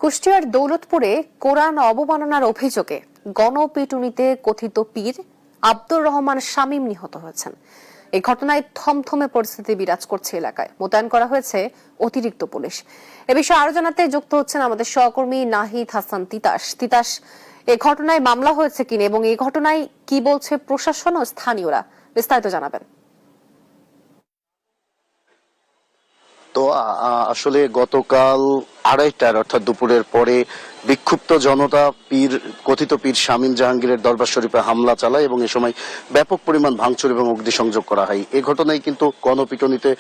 কুষ্টিয়ার দৌলতপুরে কোরআন অবমাননার অভিযোগে গণপিটুনিতে কথিত পীর আব্দুর রহমান শামীম নিহত হয়েছেন। এই ঘটনায় থমথমে পরিস্থিতি বিরাজ করছে এলাকায়। মোতায়েন করা হয়েছে অতিরিক্ত পুলিশ। এ বিষয়ে আরো জানাতে যুক্ত হচ্ছেন আমাদের সহকর্মী নাহিদ হাসান তিতাস। এই ঘটনায় মামলা হয়েছে কিনা এবং এই ঘটনায় কি বলছে প্রশাসন ও স্থানীয়রা, বিস্তারিত জানাবেন। তো আসলে গতকাল 2:30টার অর্থাৎ দুপুরের পরে বিক্ষুব্ধ জনতা কথিত পীর শামীম জাহাঙ্গীরের দরবার শরীফে হামলা চালায় এবং এ সময় ব্যাপক পরিমাণ ভাঙচুর এবং অগ্নিসংযোগ করা হয়। এই ঘটনায় কিন্তু গণপিটুনিতে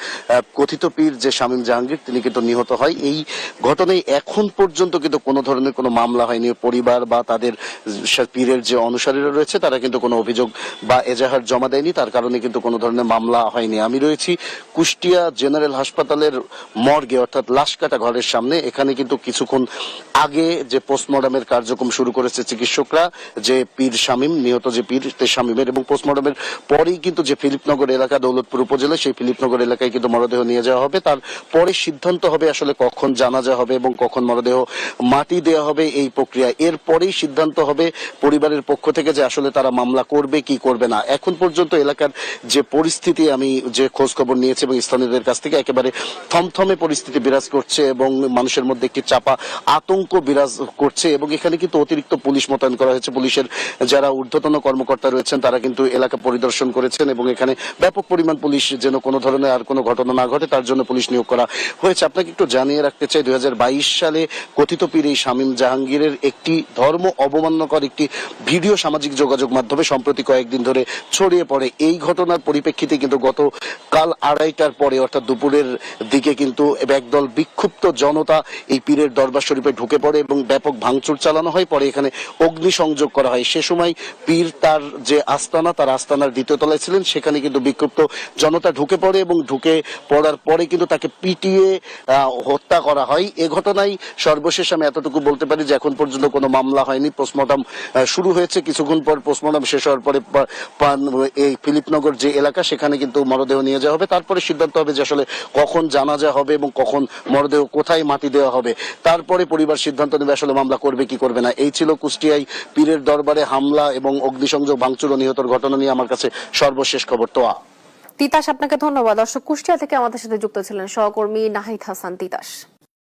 কথিত পীর যে শামীম জাহাঙ্গীর তিনি কিন্তু নিহত হয়। এই ঘটনায় এখন পর্যন্ত কিন্তু কোনো ধরনের কোনো মামলা হয়নি। পরিবার বা তাদের পীরের যে অনুসারীরা রয়েছে তারা কিন্তু কোনো অভিযোগ বা এজাহার জমা দেয়নি, তার কারণে কিন্তু কোনো ধরনের মামলা হয়নি। আমি রয়েছি কুষ্টিয়া জেনারেল হাসপাতালের মর্গে অর্থাৎ লাশ কাটা ঘরের সামনে। এখানে কিন্তু কিছুক্ষণ আগে যে পোস্টমর্টমের কার্যক্রম শুরু করেছে চিকিৎসকরা, যে পীর শামীম নিহত যে পীর শামীমের, এবং পোস্টমর্টমের পরেই কিন্তু যে ফিলিপনগর এলাকা দৌলতপুর উপজেলা সেই ফিলিপনগর এলাকায় কিন্তু মরদেহ নিয়ে যাওয়া হবে। তারপরে সিদ্ধান্ত হবে আসলে কখন জানাজা হবে এবং কখন মরদেহ মাটি দেওয়া হবে এই প্রক্রিয়া। এরপরেই সিদ্ধান্ত হবে পরিবারের পক্ষ থেকে যে আসলে তারা মামলা করবে কি করবে না। এখন পর্যন্ত এলাকার যে পরিস্থিতি, আমি যে খোঁজ খবর নিয়েছি এবং স্থানীয়দের কাছ থেকে, একেবারে থমথমে পরিস্থিতি বিরাজ করছে এবং মানুষের মধ্যে একটি চাপা আতঙ্ক বিরাজ করছে। এবং এখানে কিন্তু অতিরিক্ত পুলিশ মোতায়েন করা হয়েছে। পুলিশের যারা ঊর্ধ্বতন কর্মকর্তা রয়েছেন তারা কিন্তু এলাকা পরিদর্শন করেছেন এবং এখানে ব্যাপক পরিমাণ পুলিশ যেন কোনো ধরনের আর কোনো ঘটনা না ঘটে তার জন্য পুলিশ নিয়োগ করা হয়েছে। আপনাকে একটু জানিয়ে রাখতে চাই, 2022 সালে কথিত পীর এই শামীম জাহাঙ্গীরের একটি ধর্ম অবমাননাকর একটি ভিডিও সামাজিক যোগাযোগ মাধ্যমে সম্প্রতি কয়েকদিন ধরে ছড়িয়ে পড়ে। এই ঘটনার পরিপ্রেক্ষিতে কিন্তু গতকাল 2:30টার পরে অর্থাৎ দুপুরের দিকে কিন্তু একদল বিক্ষুব্ধ জনতা এই পীরের দরবার শরীফে ঢুকে পড়ে এবং ব্যাপক ভাঙচুর চালানো হয়। পরে এখানে অগ্নিসংযোগ করা হয়। সে সময় পীর তার যে আস্তানা, তার আস্তানার দ্বিতীয় তলায় ছিলেন, সেখানে কিন্তু বিক্ষুব্ধ জনতা ঢুকে পড়ে এবং ঢুকে পড়ার পরে কিন্তু তাকে পিটিয়ে হত্যা করা হয়। এ ঘটনায় সর্বশেষ আমি এতটুকু বলতে পারি যে এখন পর্যন্ত কোনো মামলা হয়নি। পোস্টমর্টম শুরু হয়েছে, কিছুক্ষণ পর পোস্টমর্টম শেষ হওয়ার পরে এই ফিলিপনগর যে এলাকা সেখানে কিন্তু মরদেহ নিয়ে যাওয়া হবে। তারপরে সিদ্ধান্ত হবে যে আসলে কখন জানাজা হবে এবং কখন মরদেহ কোথায় মাটি দেওয়া হবে। তারপরে পরিবার সিদ্ধান্ত নেবে আসলে মামলা করবে কি করবে না। এই ছিল কুষ্টিয়ায় পীরের দরবারে হামলা এবং অগ্নিসংযোগ, ভাঙচুর ও নিহতর ঘটনা নিয়ে আমার কাছে সর্বশেষ খবর। তো তিতাস, আপনাকে ধন্যবাদ। দর্শক, কুষ্টিয়া থেকে আমাদের সাথে যুক্ত ছিলেন সহকর্মী নাহিদ হাসান তিতাস।